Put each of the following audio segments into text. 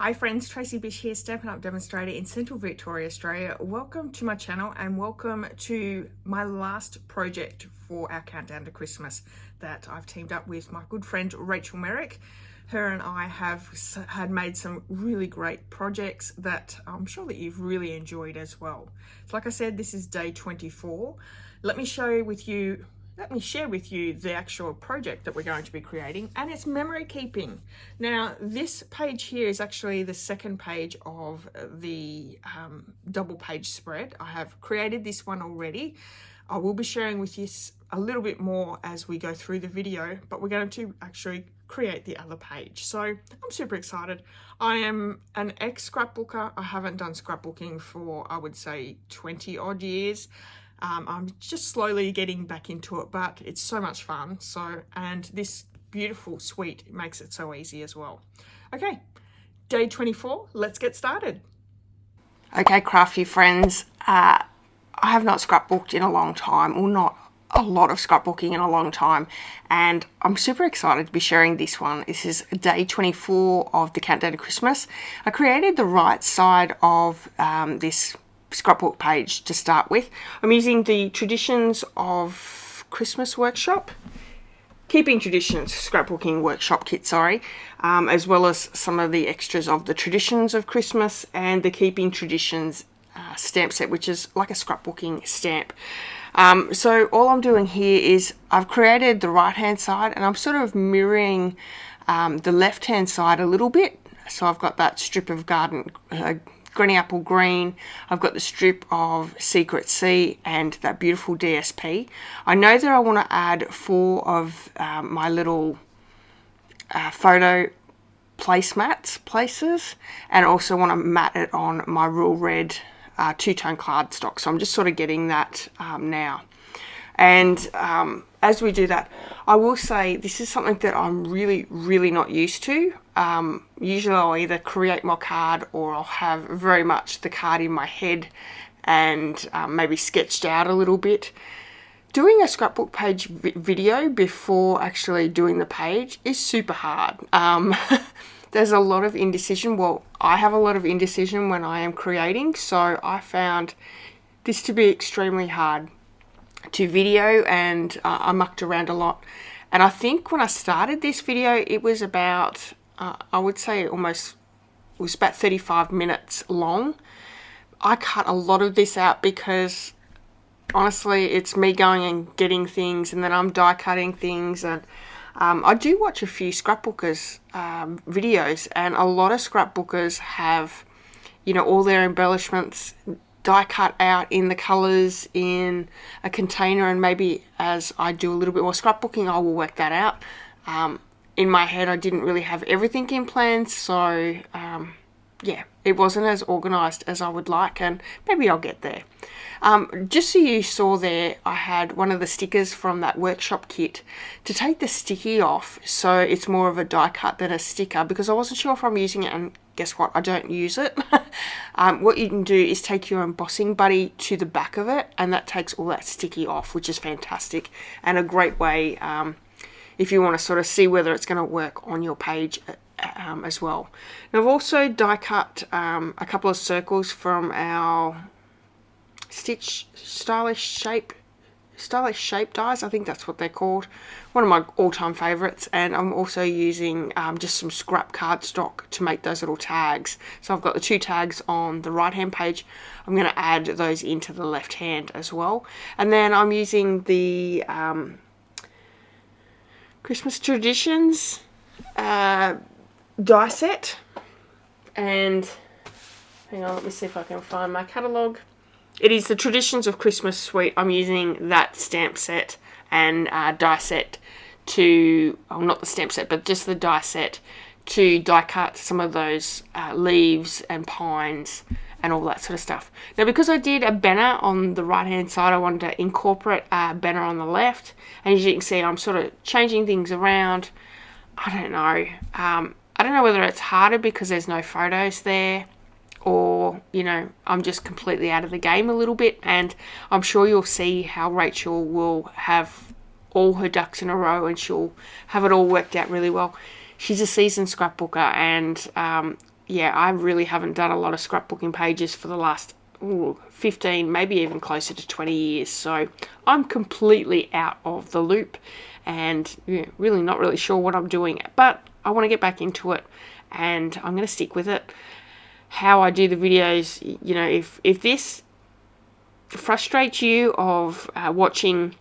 Hi friends, Tracy Bish here, Stampin' Up demonstrator in Central Victoria, Australia. Welcome to my channel and welcome to my last project for our countdown to Christmas that I've teamed up with my good friend Rachael Merrick. Her and I had made some really great projects that I'm sure that you've really enjoyed as well. So like I said, this is day 24. Let me share with you the actual project that we're going to be creating, and it's memory keeping. Now, this page here is actually the second page of the double page spread. I have created this one already. I will be sharing with you a little bit more as we go through the video, but we're going to actually create the other page. So I'm super excited. I am an ex-scrapbooker. I haven't done scrapbooking for, I would say, 20 odd years. I'm just slowly getting back into it, but it's so much fun. And this beautiful suite makes it so easy as well. Okay, day 24, let's get started. Okay, crafty friends, I have not scrapbooked in a long time, or not a lot of scrapbooking in a long time, and I'm super excited to be sharing this one. This is day 24 of the countdown to Christmas. I created the right side of this scrapbook page to start with. I'm using the Traditions of Christmas workshop, Keeping Traditions Scrapbooking workshop kit, as well as some of the extras of the Traditions of Christmas and the Keeping Traditions stamp set, which is like a scrapbooking stamp. So all I'm doing here is I've created the right hand side and I'm sort of mirroring the left hand side a little bit. So I've got that strip of Granny Apple Green, I've got the strip of Secret Sea and that beautiful DSP. I know that I want to add 4 of my little photo places, and also want to mat it on my real red two-tone cardstock. So I'm just sort of getting that now. And as we do that, I will say this is something that I'm really not used to. Usually I'll either create my card or I'll have very much the card in my head and maybe sketched out a little bit. Doing a scrapbook page video before actually doing the page is super hard. There's a lot of indecision. Well, I have a lot of indecision when I am creating, so I found this to be extremely hard to video, and I mucked around a lot. And I think when I started this video, it was about I would say it was about 35 minutes long. I cut a lot of this out because honestly it's me going and getting things, and then I'm die cutting things, and I do watch a few scrapbookers videos, and a lot of scrapbookers have, you know, all their embellishments die cut out in the colours in a container, and maybe as I do a little bit more scrapbooking I will work that out. In my head I didn't really have everything in plan, so yeah, it wasn't as organised as I would like, and maybe I'll get there. Just so you saw there, I had one of the stickers from that workshop kit to take the sticky off, so it's more of a die cut than a sticker, because I wasn't sure if I'm using it, and guess what, I don't use it. What you can do is take your embossing buddy to the back of it, and that takes all that sticky off, which is fantastic and a great way if you want to sort of see whether it's going to work on your page as well. Now I've also die cut a couple of circles from our Stitch stylish shape dies, I think that's what they're called, one of my all-time favorites. And I'm also using just some scrap cardstock to make those little tags. So I've got the 2 tags on the right hand page. I'm going to add those into the left hand as well, and then I'm using the Christmas Traditions die set. And hang on, let me see if I can find my catalogue. It is the Traditions of Christmas suite. I'm using that stamp set and die set to, oh, not the stamp set, but just the die set to die cut some of those leaves and pines and all that sort of stuff. Now, because I did a banner on the right hand side, I wanted to incorporate a banner on the left. And as you can see, I'm sort of changing things around. I don't know. I don't know whether it's harder because there's no photos there, or, you know, I'm just completely out of the game a little bit. And I'm sure you'll see how Rachael will have all her ducks in a row and she'll have it all worked out really well. She's a seasoned scrapbooker, and yeah, I really haven't done a lot of scrapbooking pages for the last 15, maybe even closer to 20 years. So I'm completely out of the loop and really not really sure what I'm doing. But I want to get back into it and I'm going to stick with it. How I do the videos, you know, if this frustrates you of watching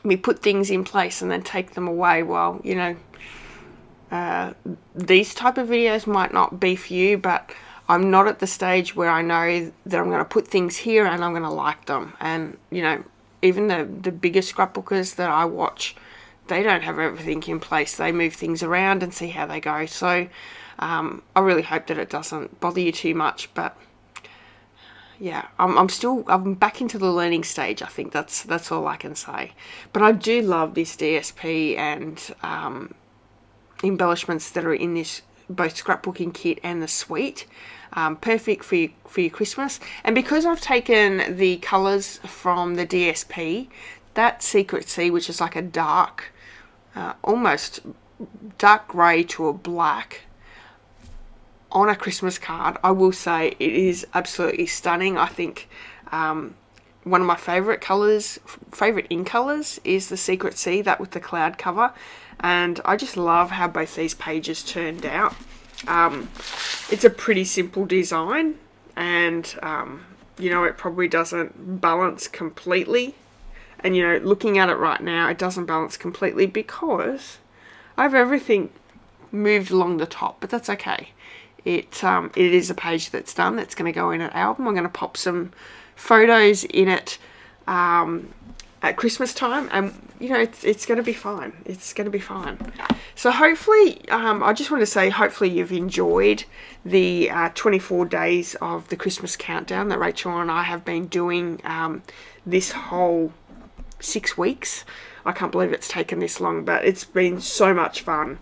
me put things in place and then take them away, well, you know, these type of videos might not be for you, but I'm not at the stage where I know that I'm going to put things here and I'm going to like them. And, you know, even the bigger scrapbookers that I watch, they don't have everything in place. They move things around and see how they go. So I really hope that it doesn't bother you too much. But yeah, I'm back into the learning stage. I think that's all I can say. But I do love this DSP and embellishments that are in this both scrapbooking kit and the suite. Perfect for your Christmas. And because I've taken the colours from the DSP, that Secret Sea, which is like a dark, almost dark grey to a black, on a Christmas card, I will say it is absolutely stunning. I think one of my favourite colours, favourite in colours, is the Secret Sea, that with the cloud cover. And I just love how both these pages turned out. It's a pretty simple design, and you know, it probably doesn't balance completely. And you know, looking at it right now, it doesn't balance completely because I have everything moved along the top, but that's okay. It is a page that's done. That's going to go in an album. I'm going to pop some photos in it at Christmas time, and you know, it's going to be fine. It's going to be fine. So hopefully, I just want to say, hopefully you've enjoyed the 24 days of the Christmas countdown that Rachael and I have been doing this whole 6 weeks. I can't believe it's taken this long, but it's been so much fun.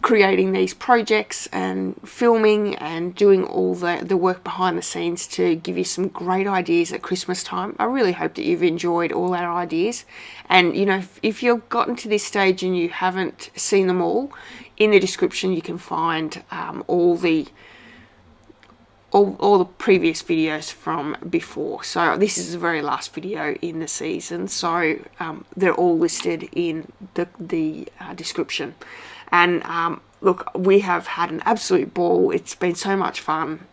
Creating these projects and filming and doing all the work behind the scenes to give you some great ideas at Christmas time. I really hope that you've enjoyed all our ideas. And you know, if you've gotten to this stage and you haven't seen them all, in the description you can find all the previous videos from before. So this is the very last video in the season, so they're all listed in the description. And look, we have had an absolute ball. It's been so much fun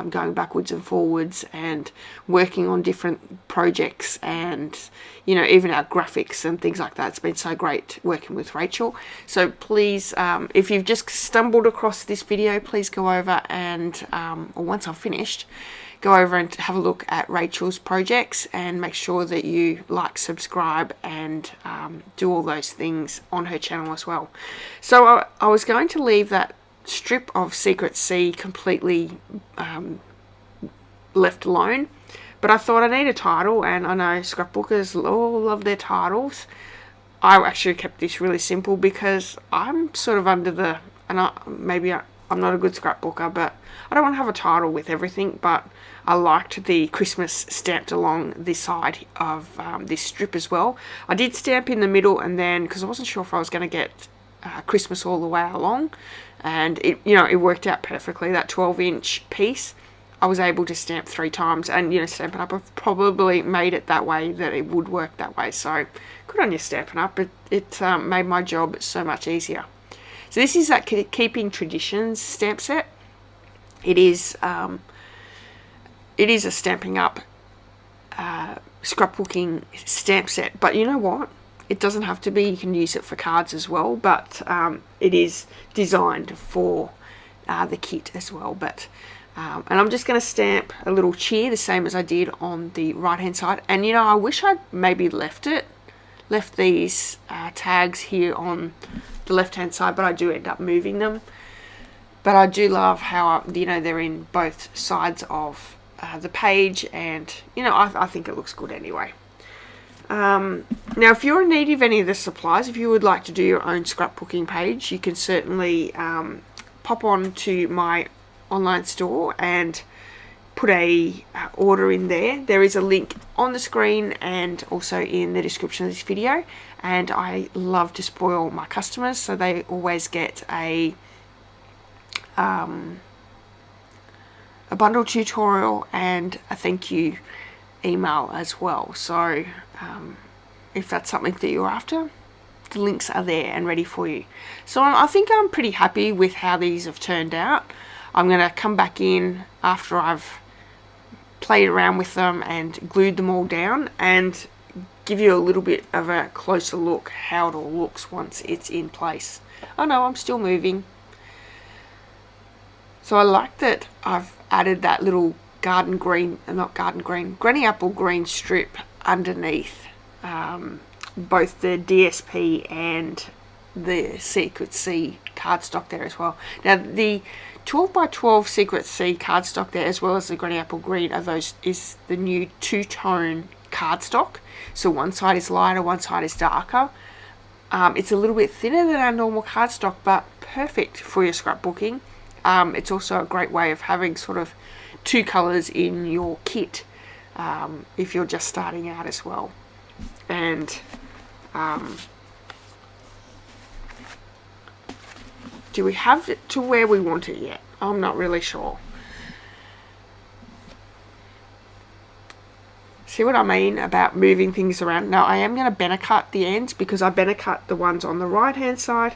going backwards and forwards and working on different projects, and you know, even our graphics and things like that. It's been so great working with Rachael. So please, if you've just stumbled across this video, please go over and, or once I've finished, go over and have a look at Rachael's projects and make sure that you like, subscribe, and do all those things on her channel as well. So I was going to leave that strip of Secret Sea completely left alone, but I thought I need a title, and I know scrapbookers all love their titles. I actually kept this really simple because I'm sort of under the, and I'm not a good scrapbooker, but I don't want to have a title with everything. But I liked the Christmas stamped along this side of this strip as well. I did stamp in the middle, and then because I wasn't sure if I was going to get Christmas all the way along, and it, you know, it worked out perfectly. That 12-inch piece, I was able to stamp 3 times, and you know, Stampin' Up! I've probably made it that way that it would work that way. So good on you, Stampin' Up! It made my job so much easier. So this is that Keeping Traditions stamp set. It is a Stampin' Up! Scrapbooking stamp set, but you know what? It doesn't have to be. You can use it for cards as well, but it is designed for the kit as well. But and I'm just going to stamp a little cheer, the same as I did on the right hand side. And you know, I wish I'd maybe left these tags here on the left hand side, but I do end up moving them. But I do love how, you know, they're in both sides of the page, and you know, I think it looks good anyway. Now if you're in need of any of the supplies, if you would like to do your own scrapbooking page, you can certainly pop on to my online store and put a order in there. There is a link on the screen and also in the description of this video, and I love to spoil my customers, so they always get a a bundle tutorial and a thank you email as well. So if that's something that you're after, the links are there and ready for you. So I think I'm pretty happy with how these have turned out. I'm going to come back in after I've played around with them and glued them all down and give you a little bit of a closer look how it all looks once it's in place. Oh no, I'm still moving. So I like that I've added that little granny apple green strip underneath both the DSP and the Secret C cardstock there as well. Now the 12 by 12 Secret C cardstock there, as well as the granny apple green, is the new two-tone cardstock. So one side is lighter, one side is darker. It's a little bit thinner than our normal cardstock, but perfect for your scrapbooking. It's also a great way of having sort of two colours in your kit if you're just starting out as well. And do we have it to where we want it yet? I'm not really sure. See what I mean about moving things around? Now I am going to bender cut the ends because I bender cut the ones on the right hand side.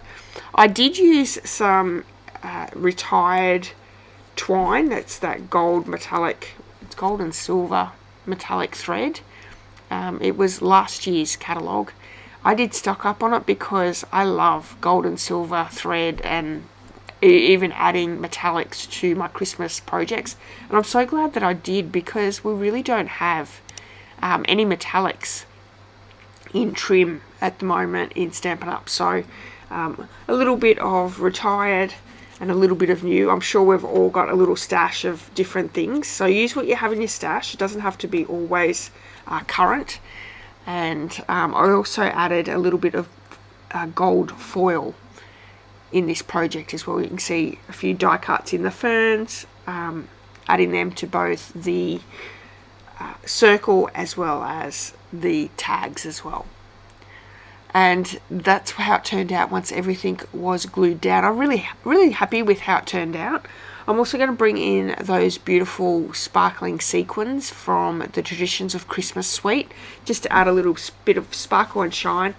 I did use some retired twine. That's that gold metallic, it's gold and silver metallic thread. It was last year's catalogue. I did stock up on it because I love gold and silver thread and even adding metallics to my Christmas projects. And I'm so glad that I did, because we really don't have any metallics in trim at the moment in Stampin' Up. So a little bit of retired and a little bit of new. I'm sure we've all got a little stash of different things. So use what you have in your stash. It doesn't have to be always current. And I also added a little bit of gold foil in this project as well. You can see a few die cuts in the ferns, adding them to both the circle as well as the tags as well. And that's how it turned out once everything was glued down. I'm really happy with how it turned out. I'm also going to bring in those beautiful sparkling sequins from the Traditions of Christmas suite, just to add a little bit of sparkle and shine.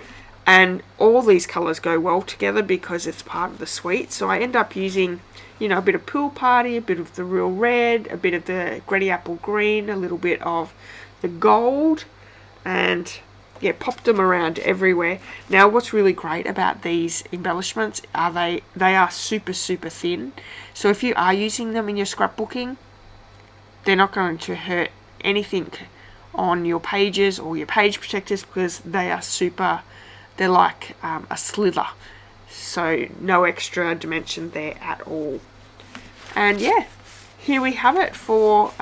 And all these colours go well together because it's part of the suite. So I end up using, you know, a bit of Pool Party, a bit of the Real Red, a bit of the Granny Apple Green, a little bit of the gold, and yeah, popped them around everywhere. Now what's really great about these embellishments are they are super thin. So if you are using them in your scrapbooking, they're not going to hurt anything on your pages or your page protectors, because they are super, they're like a slither. So no extra dimension there at all. And yeah, here we have it for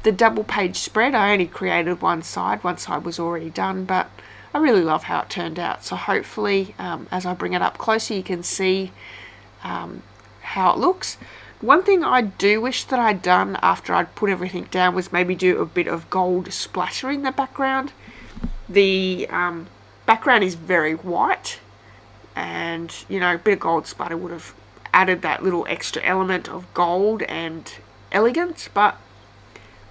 the double page spread. I only created one side was already done, but I really love how it turned out. So hopefully as I bring it up closer, you can see how it looks. One thing I do wish that I'd done after I'd put everything down was maybe do a bit of gold splatter in the background. The background is very white, and you know, a bit of gold splatter would have added that little extra element of gold and elegance, but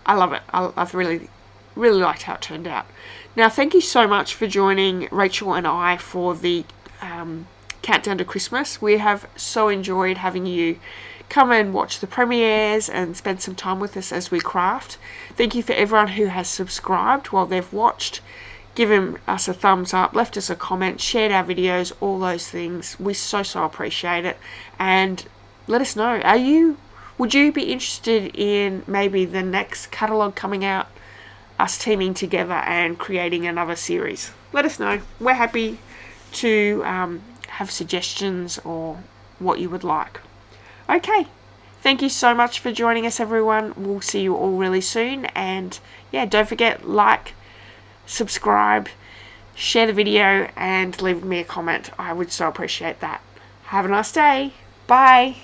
I love it. I've really liked how it turned out. Now, thank you so much for joining Rachael and I for the Countdown to Christmas. We have so enjoyed having you come and watch the premieres and spend some time with us as we craft. Thank you for everyone who has subscribed while they've watched, given us a thumbs up, left us a comment, shared our videos, all those things. We so appreciate it. And let us know, would you be interested in maybe the next catalogue coming out, us teaming together and creating another series? Let us know. We're happy to have suggestions or what you would like. Okay, thank you so much for joining us, everyone. We'll see you all really soon. And yeah, don't forget, like, subscribe, share the video, and leave me a comment. I would so appreciate that. Have a nice day. Bye.